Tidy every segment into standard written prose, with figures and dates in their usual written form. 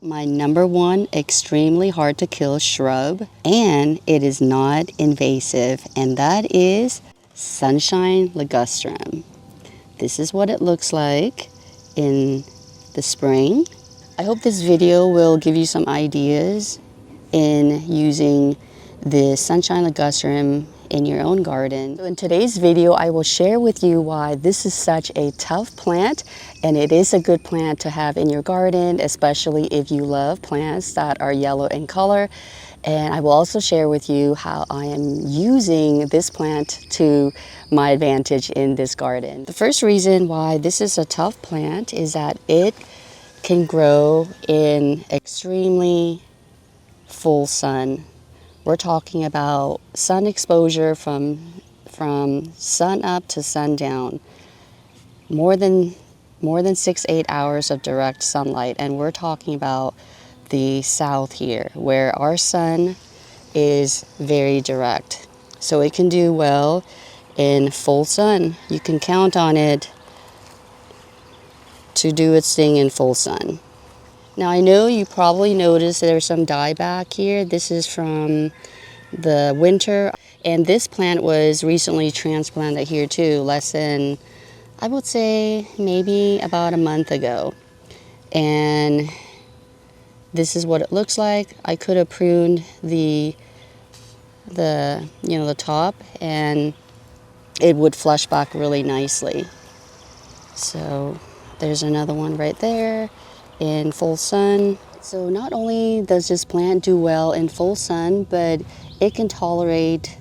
My number one extremely hard to kill shrub, and it is not invasive, and that is Sunshine Ligustrum. This is what it looks like in the spring. I hope this video will give you some ideas in using the Sunshine Ligustrum in your own garden. So in today's video, I will share with you why this is such a tough plant, and it is a good plant to have in your garden, especially if you love plants that are yellow in color. And I will also share with you how I am using this plant to my advantage in this garden. The first reason why this is a tough plant is that it can grow in extremely full sun. We're talking about sun exposure from sun up to sundown, more than 6-8 hours of direct sunlight. And we're talking about the south here, where our sun is very direct. So it can do well in full sun. You can count on it to do its thing in full sun. Now I know you probably noticed there's some dieback here. This is from the winter, and this plant was recently transplanted here too, less than, I would say, maybe about a month ago. And this is what it looks like. I could have pruned the top, and it would flush back really nicely. So there's another one right there in full sun. So not only does this plant do well in full sun, but it can tolerate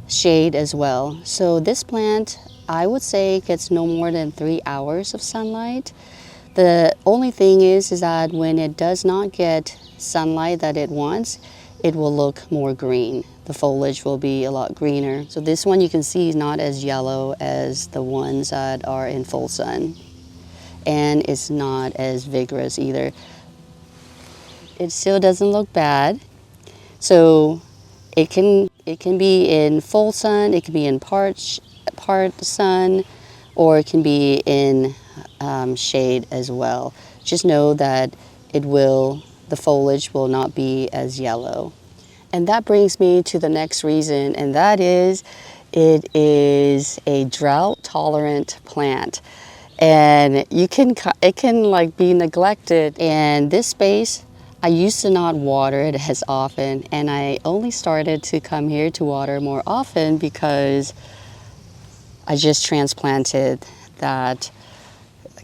shade as well. So this plant, I would say, gets no more than 3 hours of sunlight. The only thing is that when it does not get sunlight that it wants, it will look more green. The foliage will be a lot greener. So this one you can see is not as yellow as the ones that are in full sun. And it's not as vigorous either. It still doesn't look bad. So it can be in full sun, it can be in part sun, or it can be in shade as well. Just know that the foliage will not be as yellow. And that brings me to the next reason, and that is it is a drought tolerant plant. And it can like be neglected. And this space, I used to not water it as often, and I only started to come here to water more often because I just transplanted that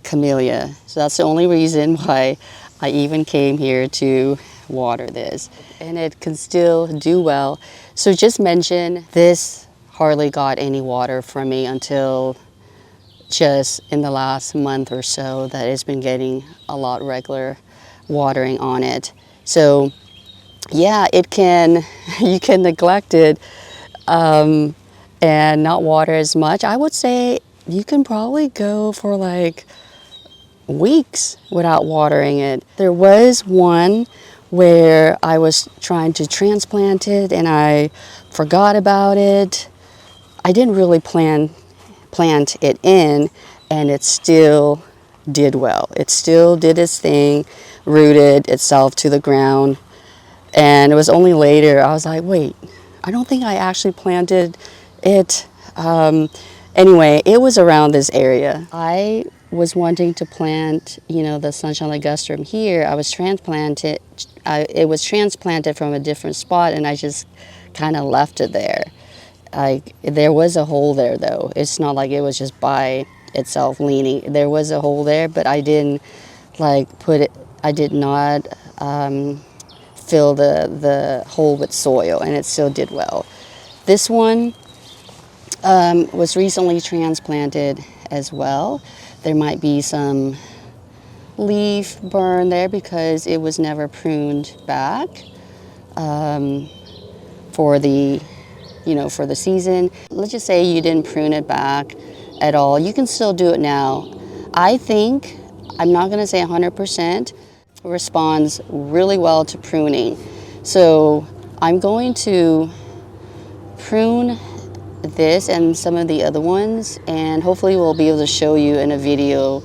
camellia. So that's the only reason why I even came here to water this. And it can still do well. So just mention this hardly got any water from me until just in the last month or so that it's been getting a lot regular watering on it. So yeah, you can neglect it and not water as much. I would say you can probably go for like weeks without watering it. There was one where I was trying to transplant it and I forgot about it. I didn't really plant it in, and it still did well. It still did its thing, rooted itself to the ground. And it was only later I was like, wait, I don't think I actually planted it. Anyway, it was around this area. I was wanting to plant, the Sunshine Ligustrum here. It was transplanted from a different spot, and I just kind of left it there. There was a hole there though. It's not like it was just by itself leaning. There was a hole there, but I didn't I did not fill the hole with soil, and it still did well. This one was recently transplanted as well. There might be some leaf burn there because it was never pruned back for the season. Let's just say you didn't prune it back at all. You can still do it now. I think, I'm not going to say 100%, responds really well to pruning. So I'm going to prune this and some of the other ones, and hopefully we'll be able to show you in a video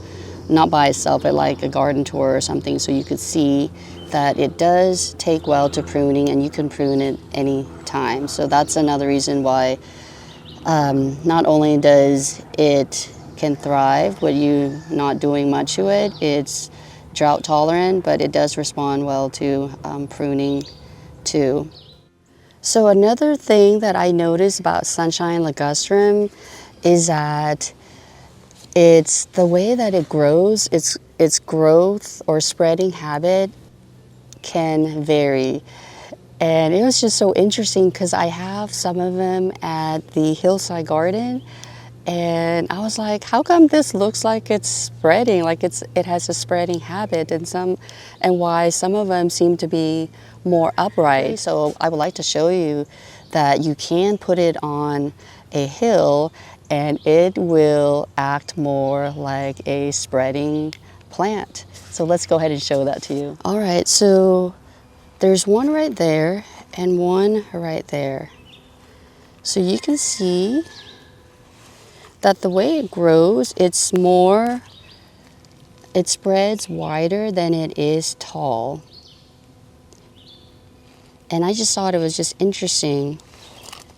not by itself, but like a garden tour or something, so you could see that it does take well to pruning, and you can prune it any time. So that's another reason why not only does it can thrive with you not doing much to it, it's drought tolerant, but it does respond well to pruning too. So another thing that I noticed about Sunshine Ligustrum is that it's the way that it grows. Its growth or spreading habit can vary. And it was just so interesting because I have some of them at the hillside garden, and I was like, how come this looks like it's spreading, like it has a spreading habit, and why some of them seem to be more upright. So I would like to show you that you can put it on a hill and it will act more like a spreading plant. So let's go ahead and show that to you. All right, so there's one right there and one right there. So you can see that the way it grows, it spreads wider than it is tall. And I just thought it was just interesting.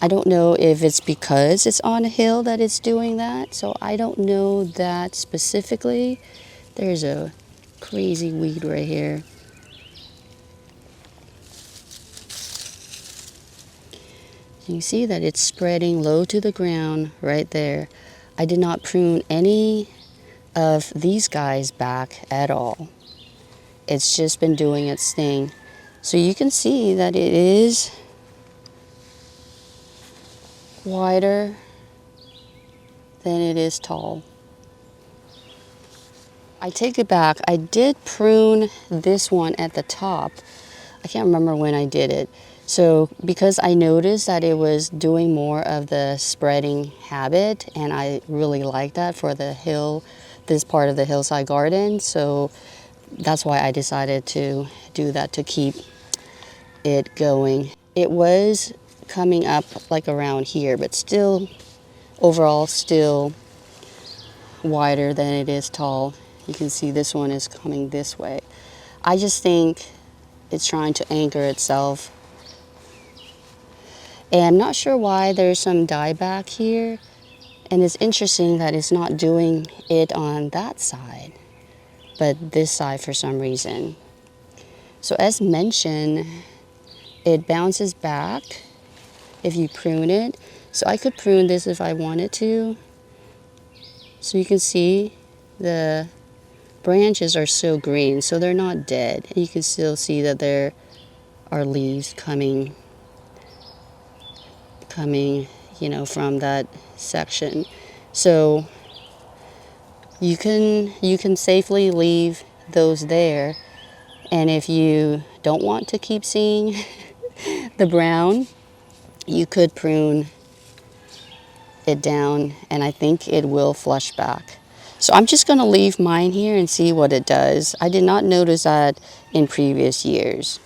I don't know if it's because it's on a hill that it's doing that, so I don't know that specifically. There's a crazy weed right here. You see that it's spreading low to the ground right there. I did not prune any of these guys back at all. It's just been doing its thing. So you can see that it is wider than it is tall. I take it back. I did prune this one at the top. I can't remember when I did it. So because I noticed that it was doing more of the spreading habit, and I really like that for the hill, this part of the hillside garden. So that's why I decided to do that, to keep it going. It was coming up like around here, but still overall still wider than it is tall. You can see this one is coming this way. I just think it's trying to anchor itself. And I'm not sure why there's some dieback here. And it's interesting that it's not doing it on that side, but this side for some reason. So as mentioned, it bounces back if you prune it. So I could prune this if I wanted to. So you can see the branches are still green, so they're not dead. And you can still see that there are leaves coming, you know, from that section. So you can safely leave those there. And if you don't want to keep seeing the brown, you could prune it down, and I think it will flush back. So I'm just going to leave mine here and see what it does. I did not notice that in previous years.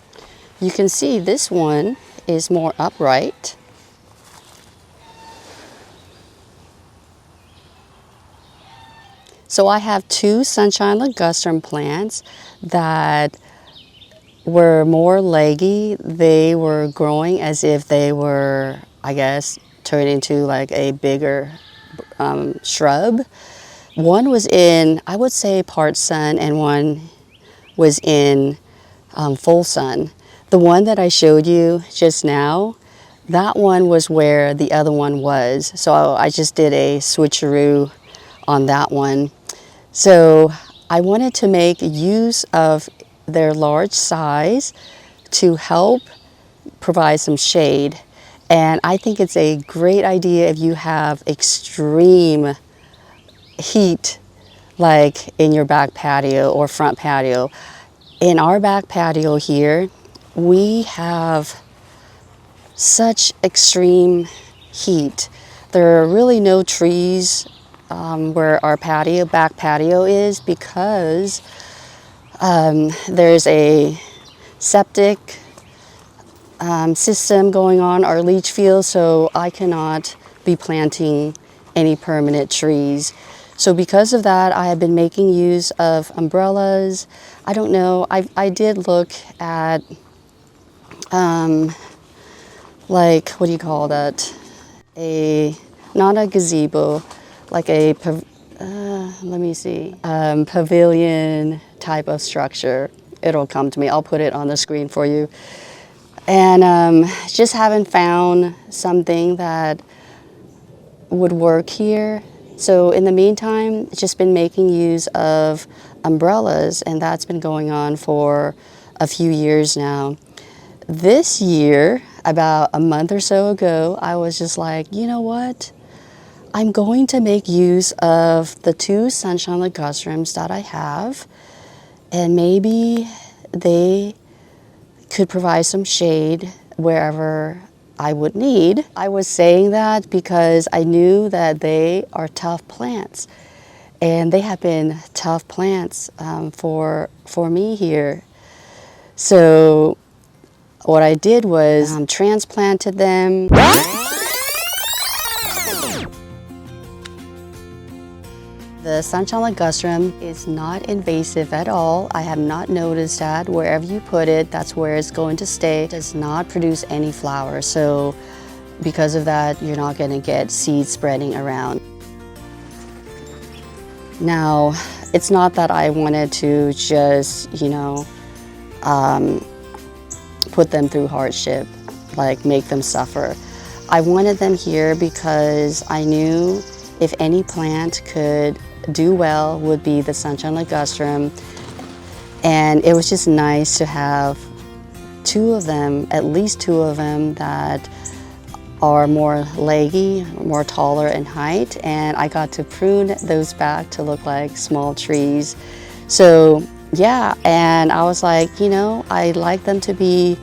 You can see this one is more upright. So I have two Sunshine Ligustrum plants that were more leggy. They were growing as if they were, I guess, turned into like a bigger shrub. One was in, I would say, part sun, and one was in full sun. The one that I showed you just now, that one was where the other one was. So I just did a switcheroo on that one. So I wanted to make use of their large size to help provide some shade. And I think it's a great idea if you have extreme heat, like in your back patio or front patio. In our back patio here, we have such extreme heat. There are really no trees where our back patio is, because there's a septic system going on, our leach field, so I cannot be planting any permanent trees. So because of that, I have been making use of umbrellas. I don't know, I did look at, like, what do you call that? Not a gazebo, like a, let me see, pavilion type of structure. It'll come to me. I'll put it on the screen for you. And just haven't found something that would work here. So in the meantime, just been making use of umbrellas, and that's been going on for a few years now. This year, about a month or so ago, I was just like, you know what? I'm going to make use of the 2 Sunshine Ligustrum that I have, and maybe they could provide some shade wherever I would need. I was saying that because I knew that they are tough plants, and they have been tough plants for me here. So what I did was transplanted them. The Sunshine Ligustrum is not invasive at all. I have not noticed that. Wherever you put it, that's where it's going to stay. It does not produce any flowers, so because of that, you're not going to get seeds spreading around. Now, it's not that I wanted to just, you know, put them through hardship, like make them suffer. I wanted them here because I knew if any plant could do well would be the Sunshine Ligustrum, and it was just nice to have 2 of them, at least 2 of them, that are more leggy, more taller in height, and I got to prune those back to look like small trees. So yeah, and I was like, you know, I'd like them to be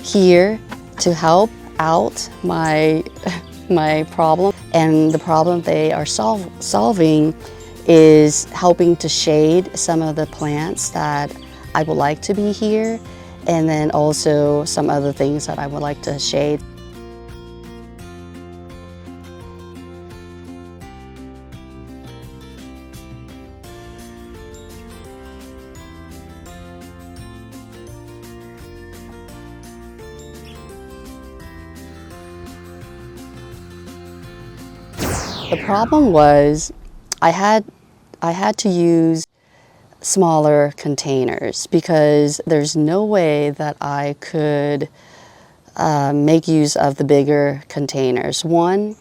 here to help out my problem, and the problem they are solving is helping to shade some of the plants that I would like to be here, and then also some other things that I would like to shade. The problem was I had to use smaller containers because there's no way that I could make use of the bigger containers. One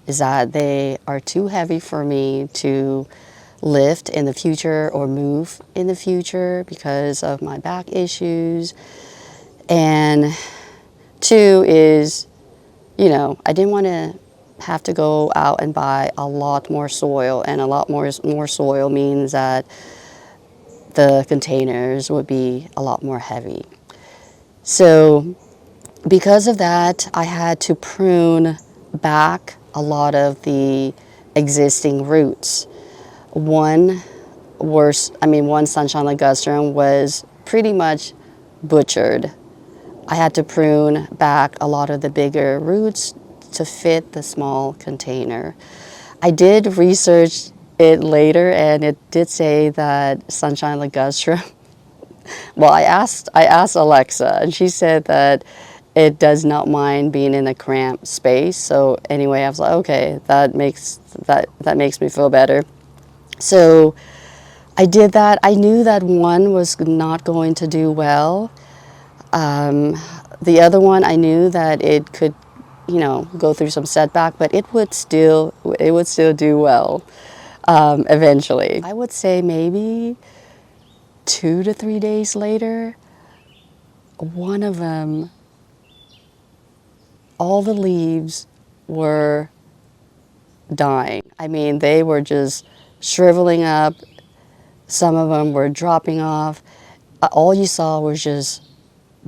is that they are too heavy for me to lift in the future or move in the future because of my back issues. And 2 is, you know, I didn't want to have to go out and buy a lot more soil, and a lot more soil means that the containers would be a lot more heavy. So because of that, I had to prune back a lot of the existing roots. One Sunshine Ligustrum was pretty much butchered. I had to prune back a lot of the bigger roots to fit the small container. I did research it later, and it did say that Sunshine Ligustrum, well, I asked Alexa, and she said that it does not mind being in a cramped space. So anyway, I was like, okay, that makes me feel better. So I did that. I knew that one was not going to do well. The other one, I knew that it could, you know, go through some setback, but it would still do well eventually. I would say maybe 2 to 3 days later, one of them, all the leaves were dying. I mean, they were just shriveling up. Some of them were dropping off. All you saw was just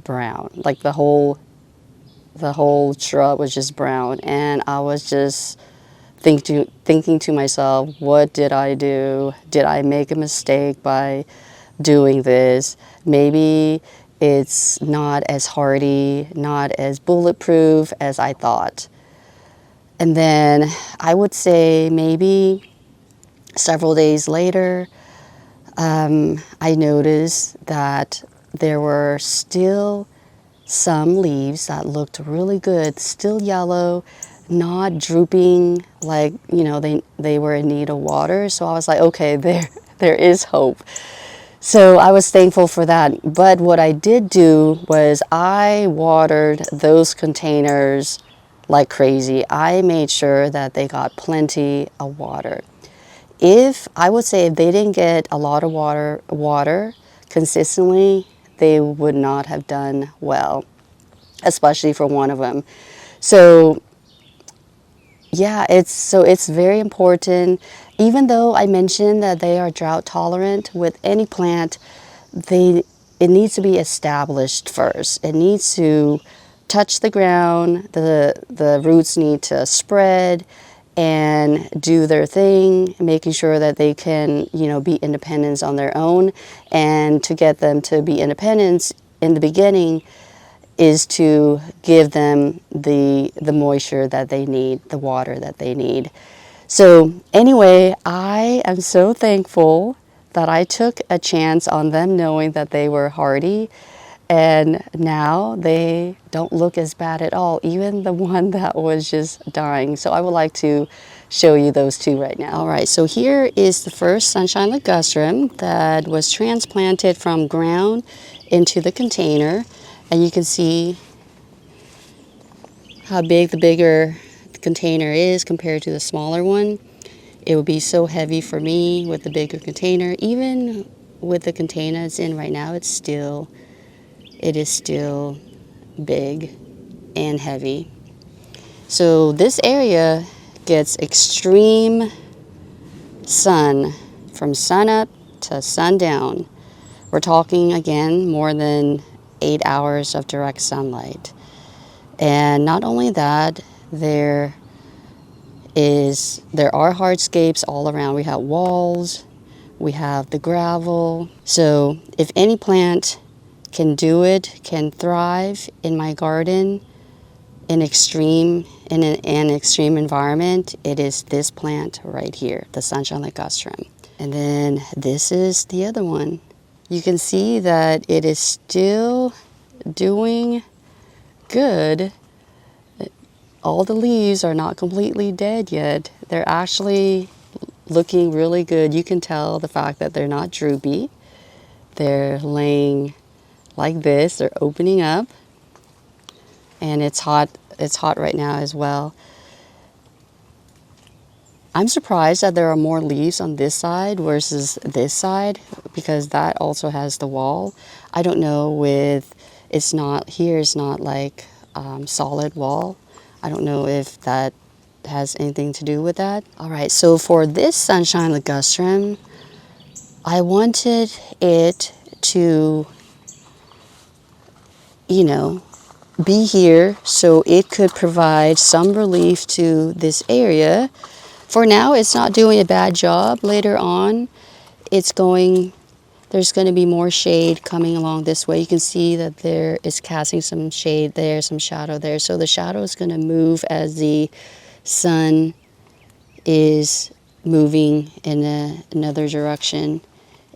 brown, like the whole shrub was just brown. And I was just thinking to myself, what did I do? Did I make a mistake by doing this? Maybe it's not as hardy, not as bulletproof as I thought. And then I would say maybe Several days later, I noticed that there were still some leaves that looked really good, still yellow, not drooping like, they were in need of water. So I was like, okay, there is hope. So I was thankful for that. But what I did do was I watered those containers like crazy. I made sure that they got plenty of water. I would say if they didn't get a lot of water consistently, they would not have done well, especially for one of them. So yeah, it's very important. Even though I mentioned that they are drought tolerant, with any plant, it needs to be established first. It needs to touch the ground. The roots need to spread and do their thing, making sure that they can, be independent on their own. And to get them to be independent in the beginning is to give them the moisture that they need, the water that they need. So anyway, I am so thankful that I took a chance on them, knowing that they were hardy, and now they don't look as bad at all, even the one that was just dying. So I would like to show you those two right now. All right, so here is the first Sunshine Ligustrum that was transplanted from ground into the container. And you can see how big the bigger container is compared to the smaller one. It would be so heavy for me with the bigger container. Even with the container it's in right now, it is still big and heavy. So this area gets extreme sun from sun up to sundown. We're talking again more than 8 hours of direct sunlight. And not only that, there are hardscapes all around. We have walls, we have the gravel. So if any plant can do it, can thrive in my garden in an extreme environment, it is this plant right here, the Sunshine Ligustrum. And then this is the other one. You can see that it is still doing good. All the leaves are not completely dead yet. They're actually looking really good. You can tell the fact that they're not droopy. They're laying like this. They're opening up. And it's hot. It's hot right now as well. I'm surprised that there are more leaves on this side versus this side, because that also has the wall. I don't know it's not like solid wall. I don't know if that has anything to do with that. All right, so for this Sunshine Ligustrum, I wanted it to, be here so it could provide some relief to this area. For now, it's not doing a bad job. Later on, there's going to be more shade coming along this way. You can see that there is casting some shade there, some shadow there. So the shadow is going to move as the sun is moving in another direction,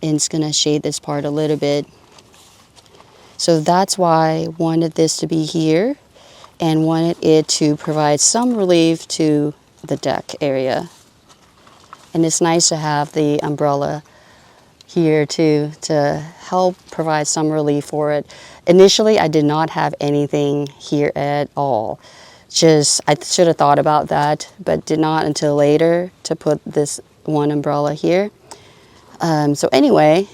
and it's going to shade this part a little bit. So that's why I wanted this to be here and wanted it to provide some relief to the deck area. And it's nice to have the umbrella here too to help provide some relief for it. Initially, I did not have anything here at all. I should have thought about that, but did not until later to put this one umbrella here. So anyway,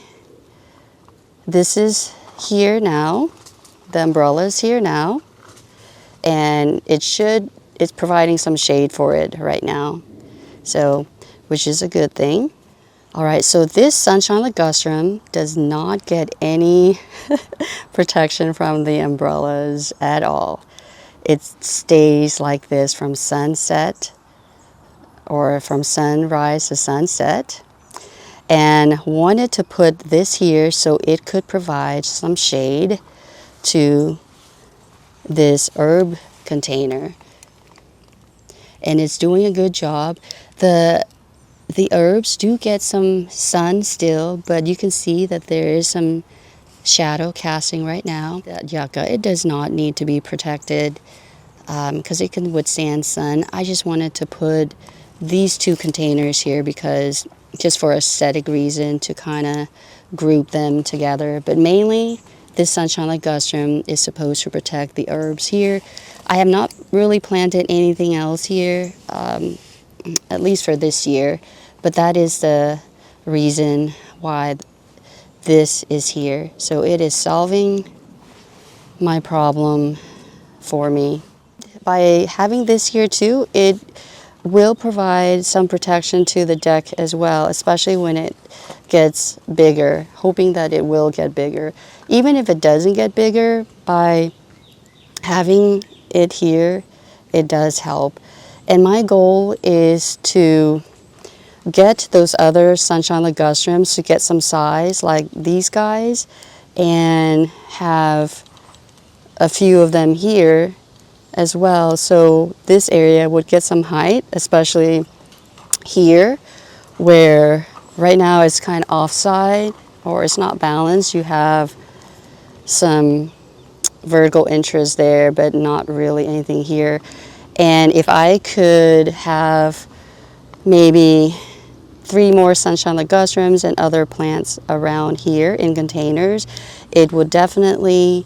this is here now. The umbrella is here now, and it's providing some shade for it right now. So, which is a good thing. All right, so this Sunshine Ligustrum does not get any protection from the umbrellas at all. It stays like this from sunset, or from sunrise to sunset. And wanted to put this here so it could provide some shade to this herb container. And it's doing a good job. The The herbs do get some sun still, but you can see that there is some shadow casting right now. That yucca, it does not need to be protected because it can withstand sun. I just wanted to put these two containers here because just for aesthetic reason to kind of group them together. But mainly this Sunshine Ligustrum is supposed to protect the herbs here. I have not really planted anything else here, at least for this year, but that is the reason why this is here. So it is solving my problem for me. By having this here too, it will provide some protection to the deck as well, especially when it gets bigger, hoping that it will get bigger. Even if it doesn't get bigger, by having it here, it does help. And my goal is to get those other Sunshine Ligustrums to get some size like these guys and have a few of them here as well, so this area would get some height, especially here where right now it's kind of offside or it's not balanced. You have some vertical interest there but not really anything here. And if I could have maybe 3 more Sunshine Ligustrums and other plants around here in containers, it would definitely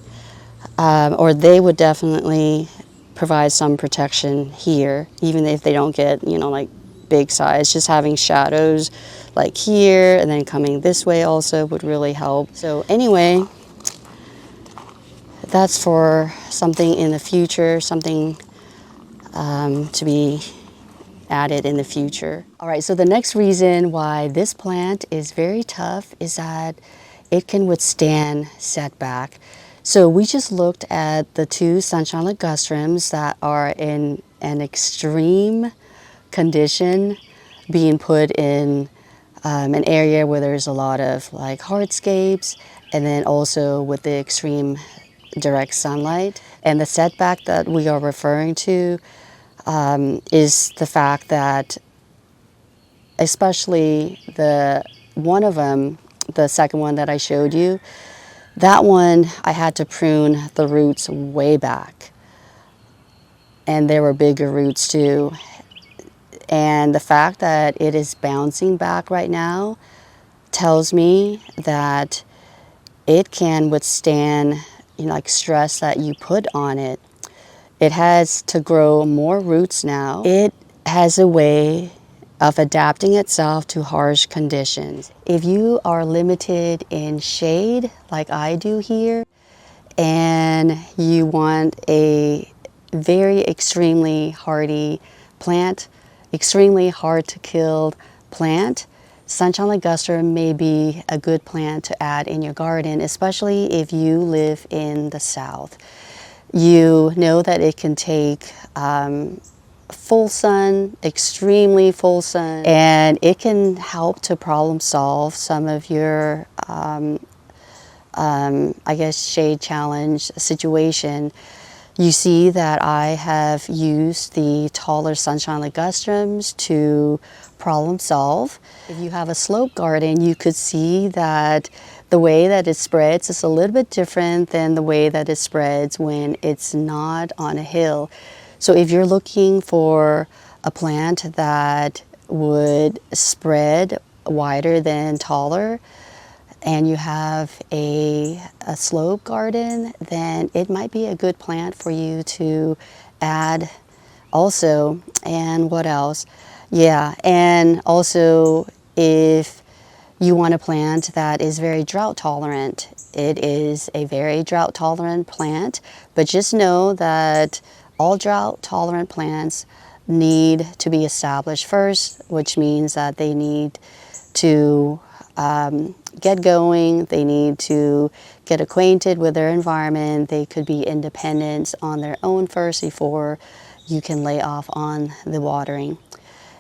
or they would definitely provide some protection here, even if they don't get, you know, like big size. Just having shadows like here and then coming this way also would really help. So anyway, that's for something in the future, something to be added in the future. All right, so the next reason why this plant is very tough is that it can withstand setback. So we just looked at the 2 Sunshine Ligustrums that are in an extreme condition, being put in an area where there's a lot of like hardscapes, and then also with the extreme direct sunlight. And the setback that we are referring to is the fact that especially the one of them, the second one that I showed you, that one I had to prune the roots way back, and there were bigger roots too. And the fact that it is bouncing back right now tells me that it can withstand, you know, like stress that you put on it. It has to grow more roots now. It has a way of adapting itself to harsh conditions. If you are limited in shade like I do here, and you want a very extremely hardy plant, extremely hard to kill plant, Sunshine Ligustrum may be a good plant to add in your garden, especially if you live in the south. You know that it can take full sun, extremely full sun, and it can help to problem solve some of your I guess shade challenge situation. You see that I have used the taller Sunshine Ligustrums to problem solve. If you have a slope garden, you could see that the way that it spreads is a little bit different than the way that it spreads when it's not on a hill. So if you're looking for a plant that would spread wider than taller, and you have a slope garden, then it might be a good plant for you to add also. And what else? Yeah, and also if you want a plant that is very drought tolerant, it is a very drought tolerant plant, but just know that all drought tolerant plants need to be established first, which means that they need to get going, they need to get acquainted with their environment, they could be independent on their own first before you can lay off on the watering.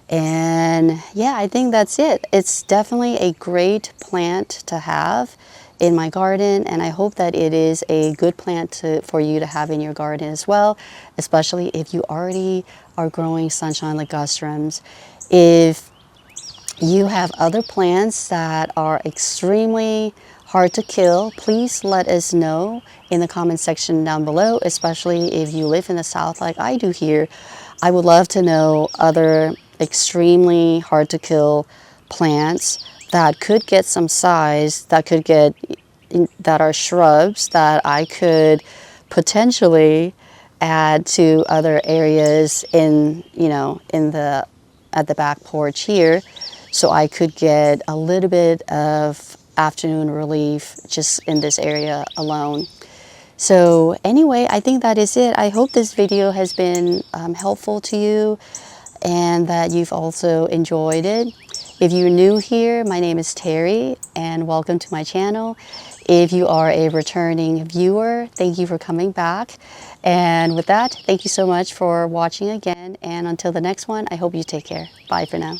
And yeah, I think that's it. It's definitely a great plant to have in my garden, and I hope that it is a good plant for you to have in your garden as well, especially if you already are growing Sunshine Ligustrums. If you have other plants that are extremely hard to kill, please let us know in the comment section down below, especially if you live in the South like I do here. I would love to know other extremely hard to kill plants that could get some size, that are shrubs that I could potentially add to other areas in, at the back porch here, so I could get a little bit of afternoon relief just in this area alone. So anyway, I think that is it. I hope this video has been helpful to you and that you've also enjoyed it. If you're new here, my name is Terry and welcome to my channel. If you are a returning viewer, thank you for coming back. And with that, thank you so much for watching again. And until the next one, I hope you take care. Bye for now.